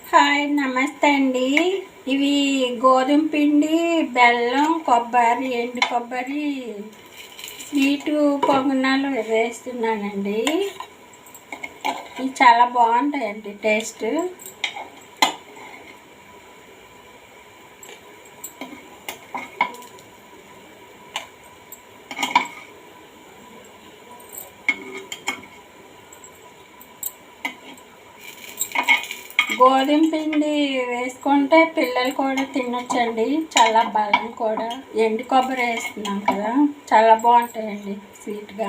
Hi నమస్తే అండి. ఇవి గోధుమ పిండి, బెల్లం, కొబ్బరి, ఎండు కొబ్బరి స్వీటు పొంగనాలు వేస్తున్నానండి. ఇవి చాలా బాగుంటాయండి టేస్ట్. గోధుమ పిండి వేసుకుంటే పిల్లలు కూడా తినొచ్చండి. చాలా బలం కూడా. ఎండు కొబ్బరి వేస్తున్నాం కదా, చాలా బాగుంటాయండి స్వీట్గా.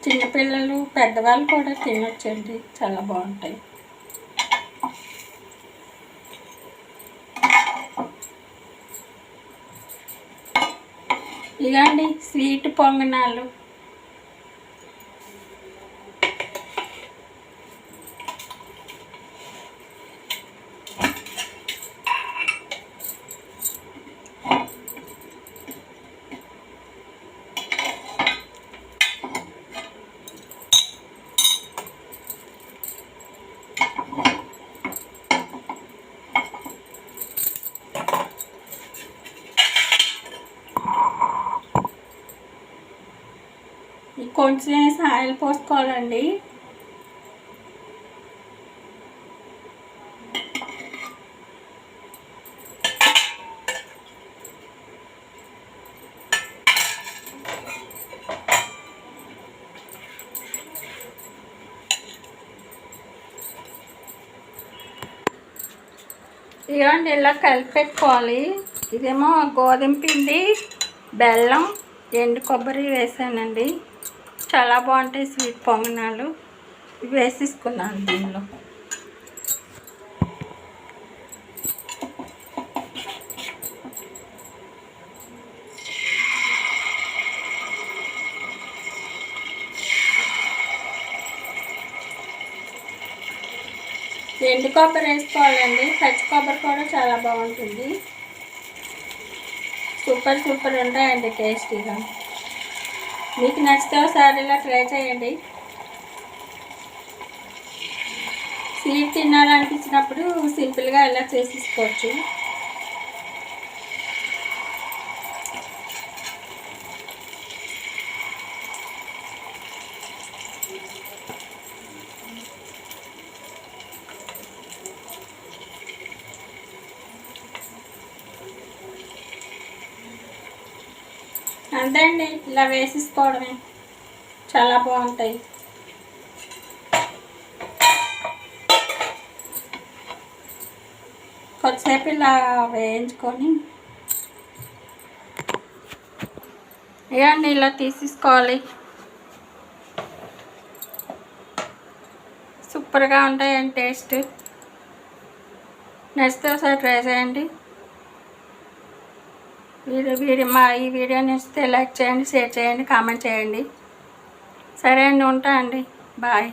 చిన్నపిల్లలు పెద్దవాళ్ళు కూడా తినొచ్చండి, చాలా బాగుంటాయి. ఇలాంటి స్వీట్ పొంగనాలు కొంచెం ఆయిల్ పోసుకోవాలండి. ఇవ్వండి, ఇలా కలిపి పెట్టుకోవాలి. ఇదేమో గోధుమ పిండి, బెల్లం, ఎండు కొబ్బరి వేసానండి. చాలా బాగుంటాయి స్వీట్ పొంగనాలు. ఇవి వేసేసుకున్నాను దీనిలో. ఎండు కొబ్బరి వేసుకోవాలండి. పచ్చి కొబ్బరి కూడా చాలా బాగుంటుంది. సూపర్ ఉంటాయండి టేస్టీగా. మీకు నచ్చితే ఒకసారి ఇలా ట్రై చేయండి. స్వీట్ తినాలనిపించినప్పుడు సింపుల్గా ఇలా చేసేసుకోవచ్చు. అంతే అండి, ఇలా వేసేసుకోవడమే. చాలా బాగుంటాయి. కొద్దిసేపు ఇలా వేయించుకొని ఇవన్నీ ఇలా తీసేసుకోవాలి. సూపర్గా ఉంటాయండి టేస్ట్. నచ్చితే ఒకసారి ట్రై చేయండి. ఈ వీడియో నచ్చితే లైక్ చేయండి, షేర్ చేయండి, కామెంట్ చేయండి. సరే అండి, ఉంటా అండి. బాయ్.